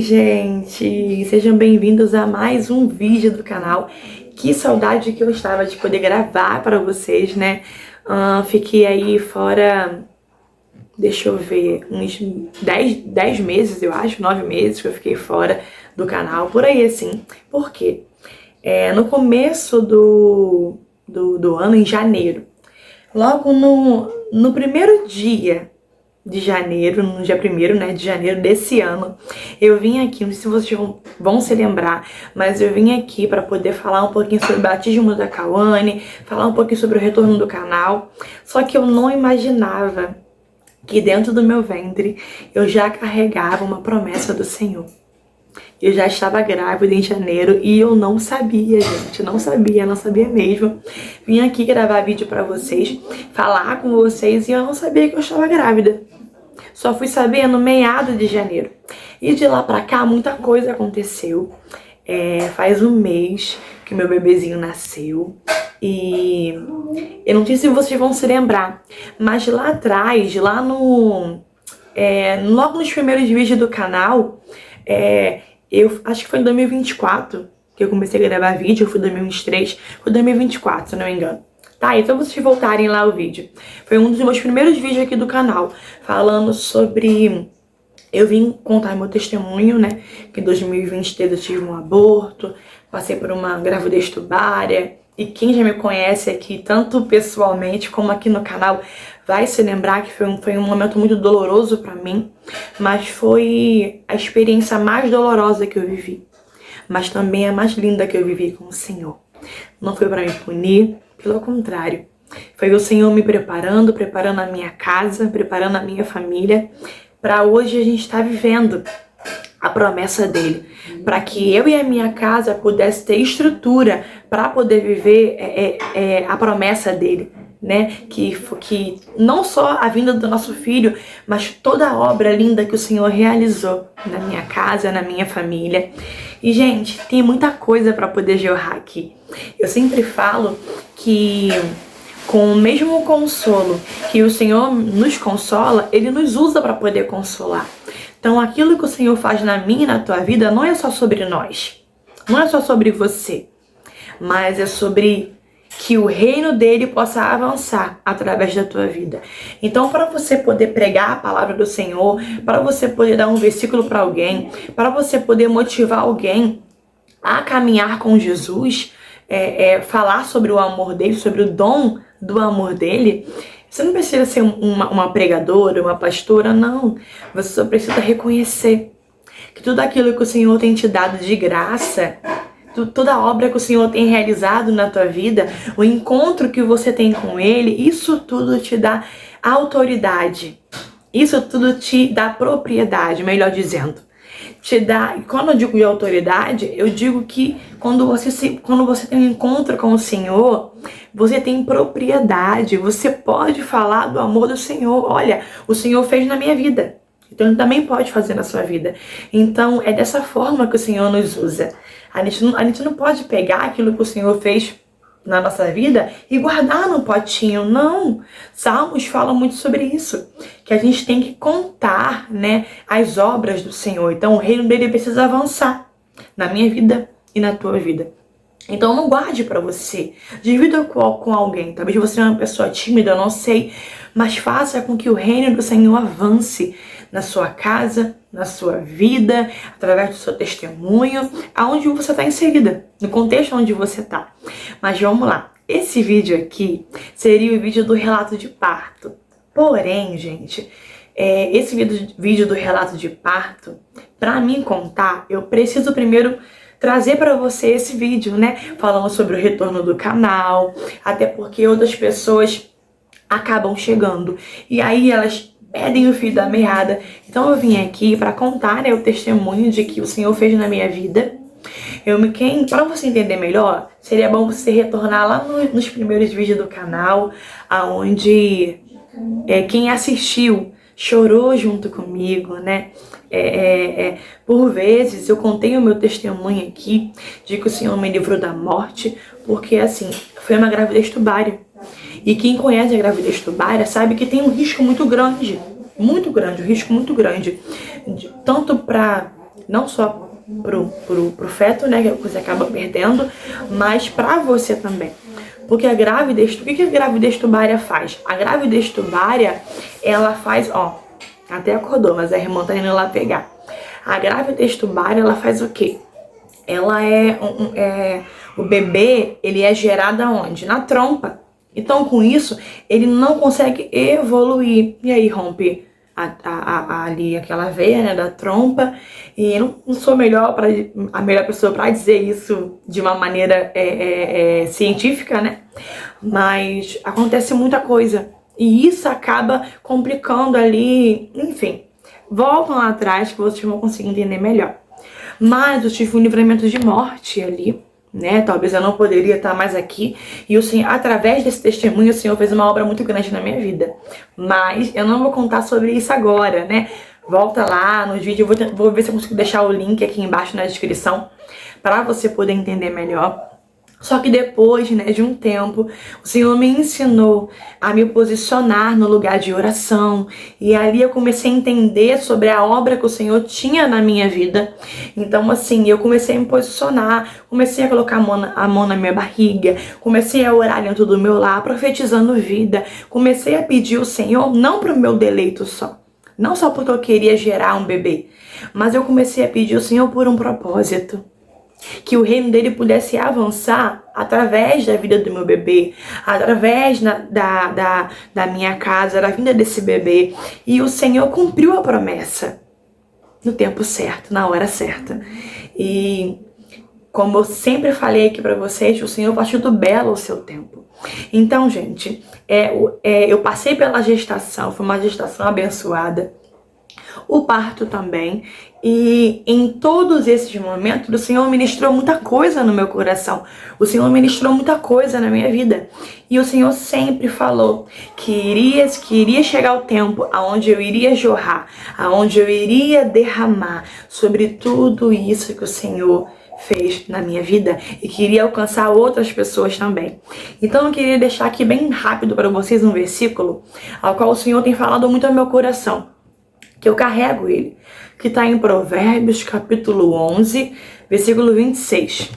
gente! Sejam bem-vindos a mais um vídeo do canal. Que saudade que eu estava de poder gravar para vocês, né? Fiquei aí fora, deixa eu ver, uns 10 meses, eu acho, 9 meses que eu fiquei fora do canal, por aí assim. Por quê? No começo do ano, em janeiro, logo no primeiro dia de janeiro, no dia 1º, né, de janeiro desse ano, eu vim aqui, não sei se vocês vão se lembrar, mas eu vim aqui para poder falar um pouquinho sobre o batismo da Cauane, falar um pouquinho sobre o retorno do canal, só que eu não imaginava que dentro do meu ventre eu já carregava uma promessa do Senhor. Eu já estava grávida em janeiro e eu não sabia, gente, não sabia mesmo. Vim aqui gravar vídeo pra vocês, falar com vocês e eu não sabia que eu estava grávida. Só fui saber no meado de janeiro. E de lá pra cá muita coisa aconteceu. Faz um mês que meu bebezinho nasceu e eu não sei se vocês vão se lembrar, mas lá atrás, lá logo nos primeiros vídeos do canal, eu acho que foi em 2024 que eu comecei a gravar vídeo, foi 2023, foi 2024, se não me engano. Tá, então vocês voltarem lá o vídeo. Foi um dos meus primeiros vídeos aqui do canal, falando sobre... Eu vim contar meu testemunho, né? Que em 2023 eu tive um aborto, passei por uma gravidez tubária. E quem já me conhece aqui, tanto pessoalmente como aqui no canal, vai se lembrar que foi um momento muito doloroso pra mim. Mas foi a experiência mais dolorosa que eu vivi. Mas também a mais linda que eu vivi com o Senhor. Não foi pra me punir, pelo contrário. Foi o Senhor me preparando a minha casa, preparando a minha família, para hoje a gente estar vivendo a promessa dele, para que eu e a minha casa pudesse ter estrutura para poder viver a promessa dele, né? Que não só a vinda do nosso filho, mas toda a obra linda que o Senhor realizou na minha casa, na minha família. E, gente, tem muita coisa para poder jorrar aqui. Eu sempre falo que com o mesmo consolo que o Senhor nos consola, Ele nos usa para poder consolar. Então aquilo que o Senhor faz na minha e na tua vida não é só sobre nós, não é só sobre você, mas é sobre que o reino dele possa avançar através da tua vida. Então, para você poder pregar a palavra do Senhor, para você poder dar um versículo para alguém, para você poder motivar alguém a caminhar com Jesus, falar sobre o amor dele, sobre o dom do amor dele, você não precisa ser uma pregadora, uma pastora, não. Você só precisa reconhecer que tudo aquilo que o Senhor tem te dado de graça, toda a obra que o Senhor tem realizado na tua vida, o encontro que você tem com Ele, isso tudo te dá autoridade. Isso tudo te dá propriedade, melhor dizendo. Te dá, quando eu digo de autoridade, eu digo que quando você tem um encontro com o Senhor, você tem propriedade, você pode falar do amor do Senhor. Olha, o Senhor fez na minha vida, então Ele também pode fazer na sua vida. Então é dessa forma que o Senhor nos usa. A gente não pode pegar aquilo que o Senhor fez na nossa vida e guardar no potinho, não. Salmos falam muito sobre isso, que a gente tem que contar, né, as obras do Senhor. Então o reino dele precisa avançar na minha vida e na tua vida. Então não guarde pra você, divida com alguém. Talvez você é uma pessoa tímida, eu não sei, mas faça com que o reino do Senhor avance na sua casa, na sua vida, através do seu testemunho, aonde você está inserida, no contexto onde você está. Mas vamos lá, esse vídeo aqui seria o vídeo do relato de parto. Porém, gente, esse vídeo do relato de parto, para mim contar, eu preciso primeiro trazer para você esse vídeo, né? Falando sobre o retorno do canal, até porque outras pessoas acabam chegando e aí elas pedem o fio da meada. Então eu vim aqui para contar, né, o testemunho de que o Senhor fez na minha vida. Para você entender melhor, seria bom você retornar lá nos primeiros vídeos do canal, aonde quem assistiu chorou junto comigo, né? Por vezes eu contei o meu testemunho aqui de que o Senhor me livrou da morte, porque assim, foi uma gravidez tubária. E quem conhece a gravidez tubária sabe que tem um risco muito grande, um risco muito grande, tanto para Não só pro feto, né, que você acaba perdendo, mas pra você também. Porque a gravidez, o que a gravidez tubária faz? A gravidez tubária, ela faz, ó, até acordou, mas a irmã tá indo lá pegar. A gravidez tubária, ela faz o quê? Ela o bebê, ele é gerado aonde? Na trompa. Então, com isso, ele não consegue evoluir. E aí rompe ali aquela veia, né, da trompa. E eu não sou a melhor pessoa para dizer isso de uma maneira científica, né? Mas acontece muita coisa. E isso acaba complicando ali, enfim. Voltam lá atrás que vocês vão conseguir entender melhor. Mas eu tive um livramento de morte ali, né? Talvez eu não poderia estar mais aqui. E o Senhor, através desse testemunho, o Senhor fez uma obra muito grande na minha vida. Mas eu não vou contar sobre isso agora, né? Volta lá nos vídeos, vou ver se eu consigo deixar o link aqui embaixo na descrição para você poder entender melhor. Só que depois, né, de um tempo, o Senhor me ensinou a me posicionar no lugar de oração. E ali eu comecei a entender sobre a obra que o Senhor tinha na minha vida. Então, assim, eu comecei a me posicionar, comecei a colocar a mão na minha barriga, comecei a orar dentro do meu lar, profetizando vida. Comecei a pedir ao Senhor, não para o meu deleito só. Não só porque eu queria gerar um bebê, mas eu comecei a pedir ao Senhor por um propósito. Que o reino dele pudesse avançar através da vida do meu bebê, através da minha casa, da vinda desse bebê. E o Senhor cumpriu a promessa no tempo certo, na hora certa. E como eu sempre falei aqui pra vocês, o Senhor faz tudo belo ao seu tempo. Então, gente, eu passei pela gestação, foi uma gestação abençoada. O parto também, e em todos esses momentos o Senhor ministrou muita coisa no meu coração, o Senhor ministrou muita coisa na minha vida, e o Senhor sempre falou que iria chegar o tempo aonde eu iria jorrar, aonde eu iria derramar sobre tudo isso que o Senhor fez na minha vida e queria alcançar outras pessoas também. Então eu queria deixar aqui bem rápido para vocês um versículo ao qual o Senhor tem falado muito ao meu coração, que eu carrego ele, que está em Provérbios capítulo 11, versículo 26.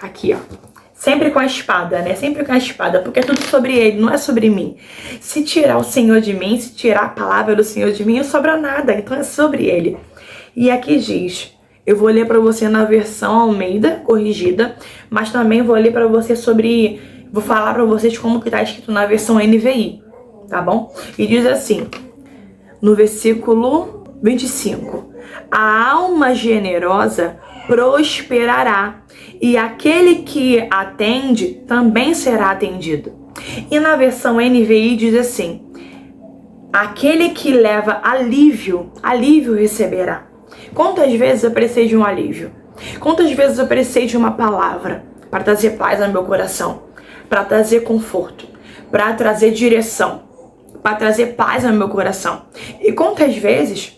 Aqui, ó. Sempre com a espada, né? Sempre com a espada, porque é tudo sobre ele, não é sobre mim. Se tirar o Senhor de mim, se tirar a palavra do Senhor de mim, não sobra nada, então é sobre ele. E aqui diz, eu vou ler para você na versão Almeida, corrigida, mas também vou ler para você vou falar para vocês como que tá escrito na versão NVI, tá bom? E diz assim, no versículo 25, a alma generosa prosperará, e aquele que atende também será atendido. E na versão NVI diz assim, aquele que leva alívio receberá. Quantas vezes eu precisei de um alívio? Quantas vezes eu precisei de uma palavra para trazer paz ao meu coração, para trazer conforto, para trazer direção, para trazer paz ao meu coração? E quantas vezes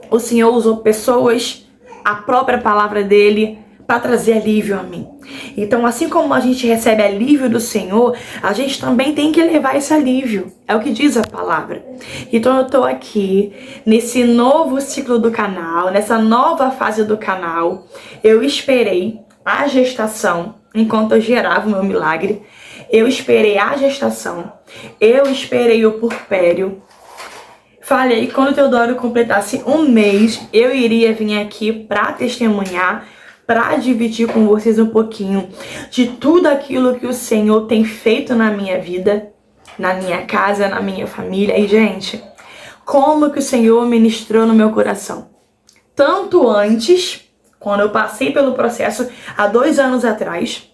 o Senhor usou pessoas, a própria palavra dele, para trazer alívio a mim. Então, assim como a gente recebe alívio do Senhor, a gente também tem que levar esse alívio. É o que diz a palavra. Então, eu tô aqui nesse novo ciclo do canal, nessa nova fase do canal. Eu esperei a gestação enquanto eu gerava o meu milagre. Eu esperei a gestação. Eu esperei o puerpério. Falei que quando o Teodoro completasse um mês, eu iria vir aqui para testemunhar, para dividir com vocês um pouquinho de tudo aquilo que o Senhor tem feito na minha vida, na minha casa, na minha família. E, gente, como que o Senhor ministrou no meu coração. Tanto antes, quando eu passei pelo processo há 2 anos atrás,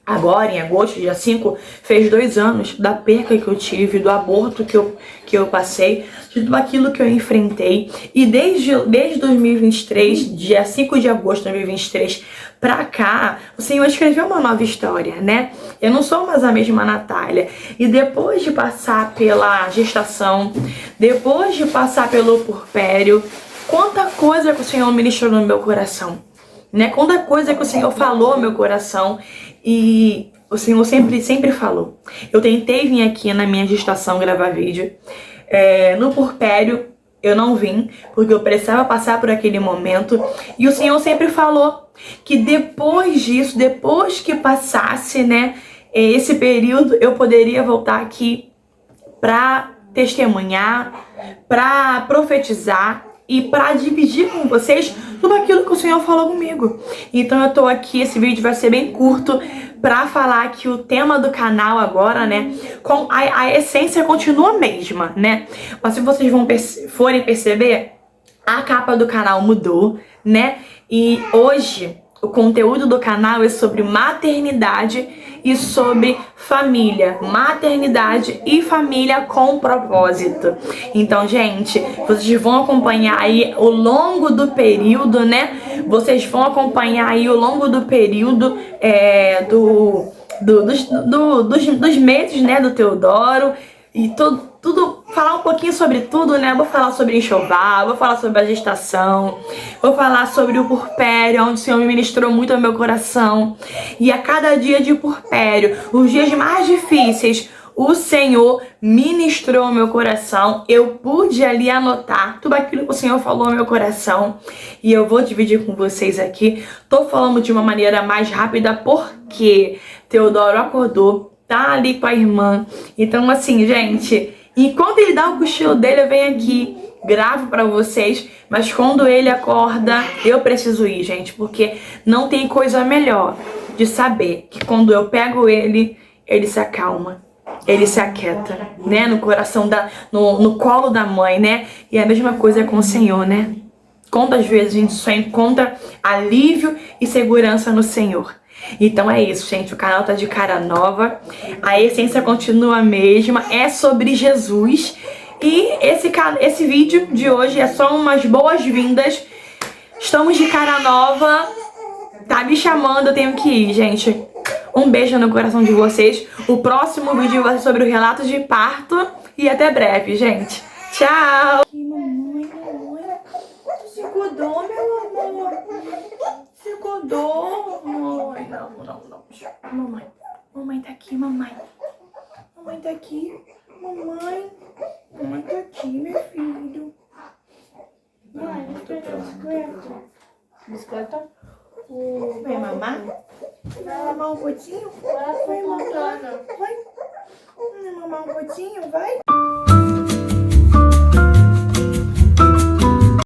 agora em agosto, dia 5, fez 2 anos da perca que eu tive, do aborto que eu passei, de tudo aquilo que eu enfrentei. E desde 2023, dia 5 de agosto de 2023, pra cá, o Senhor escreveu uma nova história, né? Eu não sou mais a mesma Natália. E depois de passar pela gestação, depois de passar pelo puerpério, quanta coisa que o Senhor ministrou no meu coração, né? Quanta coisa que o Senhor falou no meu coração. E o Senhor sempre falou. Eu tentei vir aqui na minha gestação gravar vídeo. No puerpério, Eu não vim porque eu precisava passar por aquele momento. E o Senhor sempre falou que depois disso, depois que passasse, né, esse período, eu poderia voltar aqui para testemunhar, para profetizar e para dividir com vocês tudo aquilo que o Senhor falou comigo. Então eu tô aqui, esse vídeo vai ser bem curto para falar que o tema do canal agora, né, com a essência continua a mesma, né? Mas se vocês forem perceber, a capa do canal mudou, né? E hoje o conteúdo do canal é sobre maternidade e sobre família. Maternidade e família com propósito. Então, gente, vocês vão acompanhar aí ao longo do período, né? Vocês vão acompanhar aí ao longo do período dos meses, né, do Teodoro. E tudo, falar um pouquinho sobre tudo, né? Vou falar sobre enxoval, vou falar sobre a gestação, vou falar sobre o purpério, onde o Senhor me ministrou muito ao meu coração. E a cada dia de purpério, os dias mais difíceis, o Senhor ministrou ao meu coração. Eu pude ali anotar tudo aquilo que o Senhor falou ao meu coração. E eu vou dividir com vocês aqui. Tô falando de uma maneira mais rápida porque Teodoro acordou, tá ali com a irmã. Então, assim, gente, enquanto ele dá o cochilo dele, eu venho aqui, gravo pra vocês. Mas quando ele acorda, eu preciso ir, gente, porque não tem coisa melhor de saber que quando eu pego ele, ele se acalma, ele se aquieta, né? No coração no colo da mãe, né? E a mesma coisa é com o Senhor, né? Quantas vezes a gente só encontra alívio e segurança no Senhor. Então é isso, gente, o canal tá de cara nova, a essência continua a mesma, é sobre Jesus. E esse vídeo de hoje é só umas boas-vindas. Estamos de cara nova, tá me chamando, eu tenho que ir, gente. Um beijo no coração de vocês. O próximo vídeo vai ser sobre o relato de parto e até breve, gente. Tchau! Mamãe, você acordou, meu amor? Você acordou? Mamãe, não. Mamãe tá aqui, mamãe. Mamãe tá aqui. Mamãe tá aqui, meu filho. Mãe, biscoito. Biscoito? Vai mamar? Vai mamar um pouquinho? Vai mamar um pouquinho, vai?